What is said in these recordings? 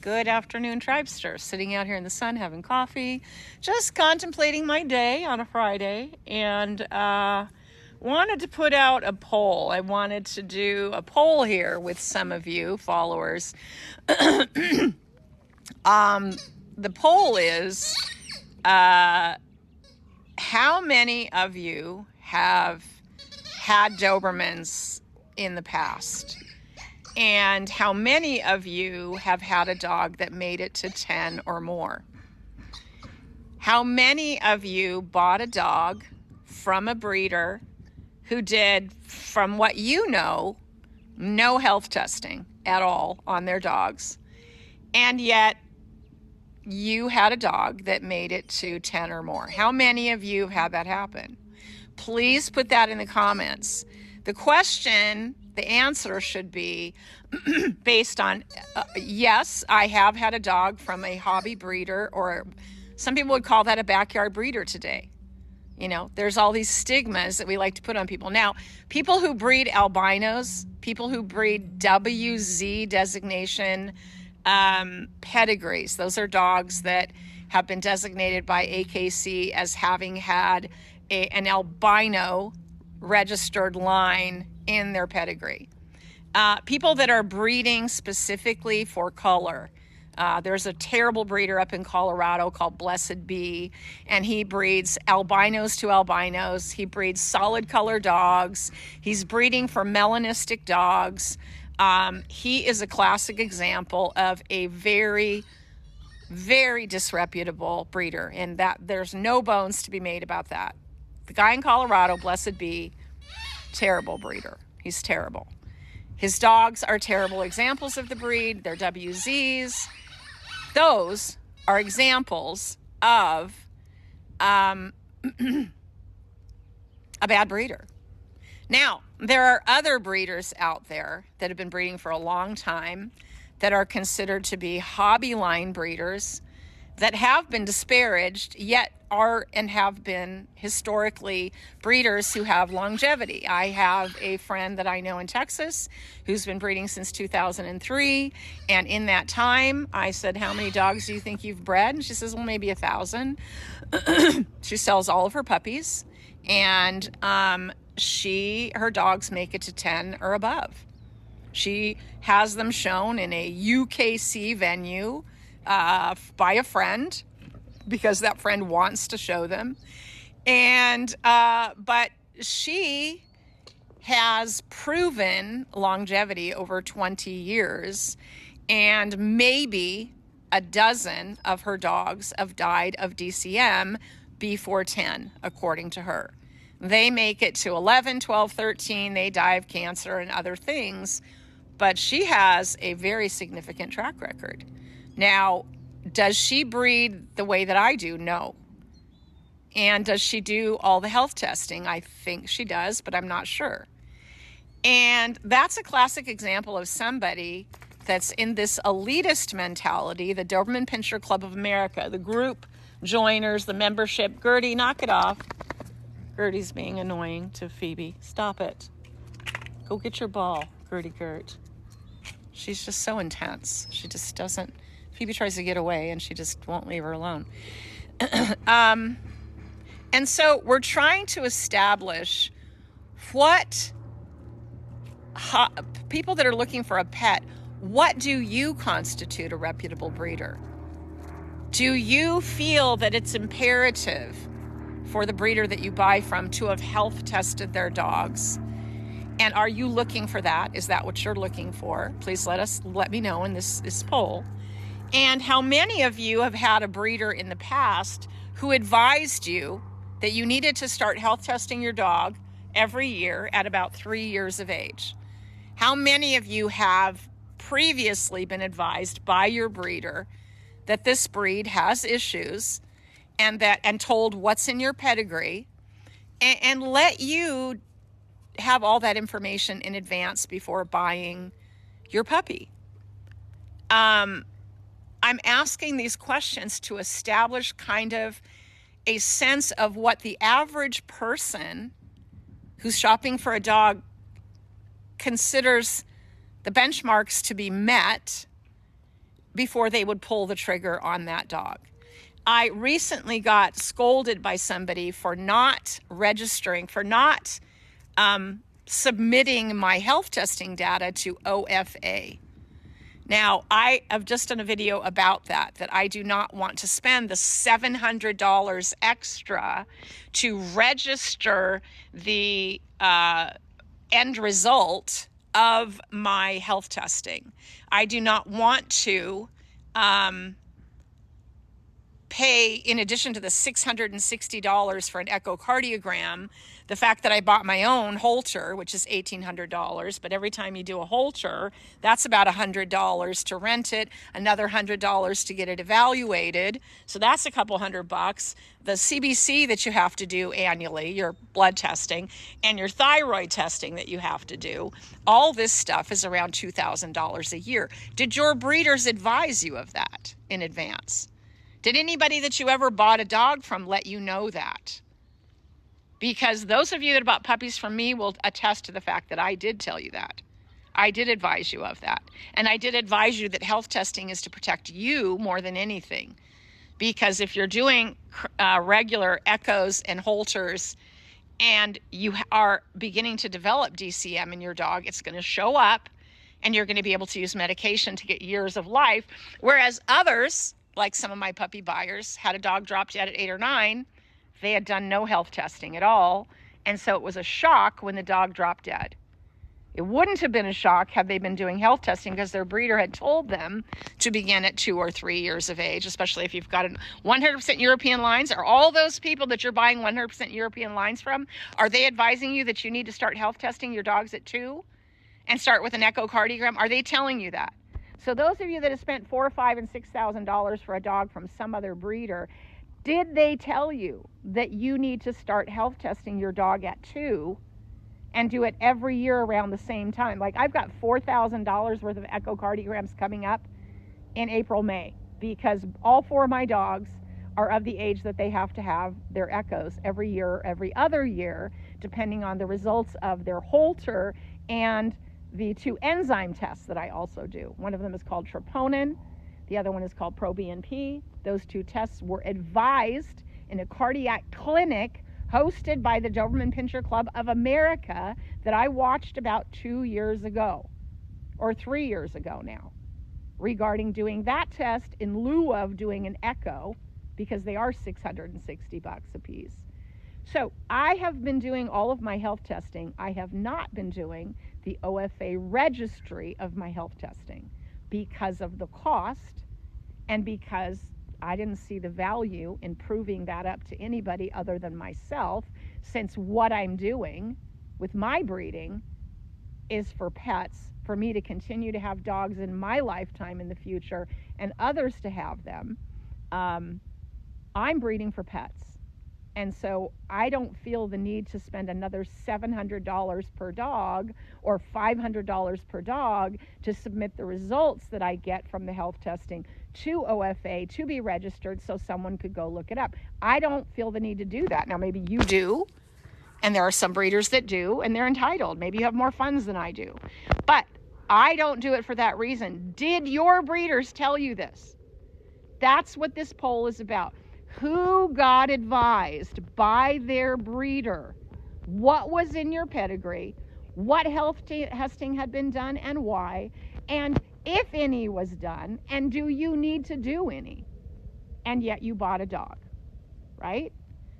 Good afternoon, Tribester. Sitting out here in the sun having coffee, just contemplating my day on a Friday, and wanted to put out a poll. I wanted to do a poll here with some of you followers. The poll is, how many of you have had Dobermans in the past? And how many of you have had a dog that made it to 10 or more? How many of you bought a dog from a breeder who did, from what you know, no health testing at all on their dogs, and yet you had a dog that made it to 10 or more? How many of you have had that happen? Please put that in the comments. The question, the answer should be based on, yes, I have had a dog from a hobby breeder, or some people would call that a backyard breeder today. You know, there's all these stigmas that we like to put on people. Now, people who breed albinos, people who breed WZ designation pedigrees, those are dogs that have been designated by AKC as having had an albino registered line in their pedigree. People that are breeding specifically for color. There's a terrible breeder up in Colorado called Blessed Bee, and he breeds albinos to albinos. He breeds solid color dogs. He's breeding for melanistic dogs. He is a classic example of a very, very disreputable breeder, and that there's no bones to be made about that. The guy in Colorado, Blessed Bee, terrible breeder. He's terrible. His dogs are terrible examples of the breed. They're WZs. Those are examples of a bad breeder. Now, there are other breeders out there that have been breeding for a long time that are considered to be hobby line breeders that have been disparaged, yet are and have been historically breeders who have longevity. I have a friend that I know in Texas who's been breeding since 2003. And in that time, I said, how many dogs do you think you've bred? And she says, well, maybe 1,000. She sells all of her puppies, and her dogs make it to 10 or above. She has them shown in a UKC venue by a friend, because that friend wants to show them. And but she has proven longevity over 20 years, and maybe a dozen of her dogs have died of DCM before 10, according to her. They make it to 11, 12, 13. They die of cancer and other things, but she has a very significant track record. Now, does she breed the way that I do? No. And does she do all the health testing? I think she does, but I'm not sure. And that's a classic example of somebody that's in this elitist mentality, the Doberman Pinscher Club of America, the group joiners, the membership. Gertie, knock it off. Gertie's being annoying to Phoebe. Stop it. Go get your ball, Gertie Gert. She's just so intense. She just doesn't. Phoebe tries to get away, and she just won't leave her alone. And so we're trying to establish what people that are looking for a pet, what do you constitute a reputable breeder? Do you feel that it's imperative for the breeder that you buy from to have health tested their dogs? And are you looking for that? Is that what you're looking for? Please let me know in this poll. And how many of you have had a breeder in the past who advised you that you needed to start health testing your dog every year at about 3 years of age? How many of you have previously been advised by your breeder that this breed has issues, and told what's in your pedigree, and let you have all that information in advance before buying your puppy? I'm asking these questions to establish kind of a sense of what the average person who's shopping for a dog considers the benchmarks to be met, before they would pull the trigger on that dog. I recently got scolded by somebody for not registering, for not submitting my health testing data to OFA. Now, I have just done a video about that I do not want to spend the $700 extra to register the end result of my health testing. I do not want to pay, in addition to the $660 for an echocardiogram, the fact that I bought my own Holter, which is $1,800, but every time you do a Holter, that's about $100 to rent it, another $100 to get it evaluated. So that's a couple $100. The CBC that you have to do annually, your blood testing, and your thyroid testing that you have to do, all this stuff is around $2,000 a year. Did your breeders advise you of that in advance? Did anybody that you ever bought a dog from let you know that? Because those of you that bought puppies from me will attest to the fact that I did tell you that. I did advise you of that. And I did advise you that health testing is to protect you more than anything. Because if you're doing regular echoes and Holters and you are beginning to develop DCM in your dog, it's going to show up and you're going to be able to use medication to get years of life. Whereas others, like some of my puppy buyers, had a dog drop dead at 8 or 9. They had done no health testing at all. And so it was a shock when the dog dropped dead. It wouldn't have been a shock had they been doing health testing because their breeder had told them to begin at 2 or 3 years of age, especially if you've got 100% European lines. Are all those people that you're buying 100% European lines from, are they advising you that you need to start health testing your dogs at 2 and start with an echocardiogram? Are they telling you that? So those of you that have spent $4,000, $5,000, and $6,000 for a dog from some other breeder, did they tell you that you need to start health testing your dog at 2 and do it every year around the same time? Like, I've got $4,000 worth of echocardiograms coming up in April, May, because all 4 of my dogs are of the age that they have to have their echoes every year or every other year, depending on the results of their Holter and the 2 enzyme tests that I also do. One of them is called troponin. The other one is called proBNP. Those 2 tests were advised in a cardiac clinic hosted by the Doberman Pinscher Club of America that I watched about 2 years ago, or 3 years ago now, regarding doing that test in lieu of doing an echo, because they are $660 a piece. So I have been doing all of my health testing. I have not been doing the OFA registry of my health testing because of the cost and because I didn't see the value in proving that up to anybody other than myself, since what I'm doing with my breeding is for pets, for me to continue to have dogs in my lifetime in the future and others to have them. I'm breeding for pets. And so I don't feel the need to spend another $700 per dog or $500 per dog to submit the results that I get from the health testing to OFA to be registered so someone could go look it up. I don't feel the need to do that. Now, maybe you do, and there are some breeders that do, and they're entitled. Maybe you have more funds than I do. But I don't do it for that reason. Did your breeders tell you this? That's what this poll is about. Who got advised by their breeder? What was in your pedigree? What health testing had been done and why? And if any was done, and do you need to do any? And yet you bought a dog, right?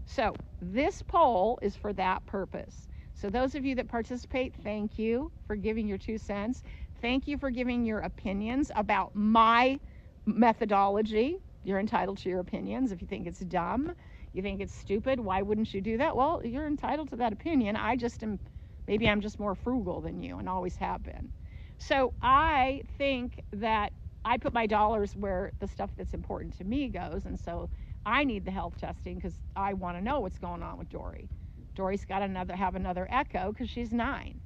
So this poll is for that purpose. So those of you that participate, thank you for giving your 2 cents. Thank you for giving your opinions about my methodology. You're entitled to your opinions. If you think it's dumb, you think it's stupid, why wouldn't you do that? Well, you're entitled to that opinion. I just am, maybe I'm just more frugal than you and always have been. So I think that I put my dollars where the stuff that's important to me goes. And so I need the health testing because I want to know what's going on with Dory. Dory's got to have another echo because she's 9.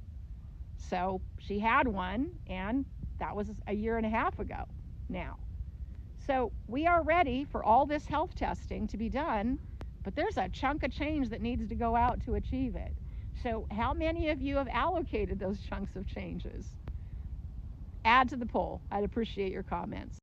So she had one, and that was a year and a half ago now. So we are ready for all this health testing to be done, but there's a chunk of change that needs to go out to achieve it. So how many of you have allocated those chunks of changes? Add to the poll. I'd appreciate your comments.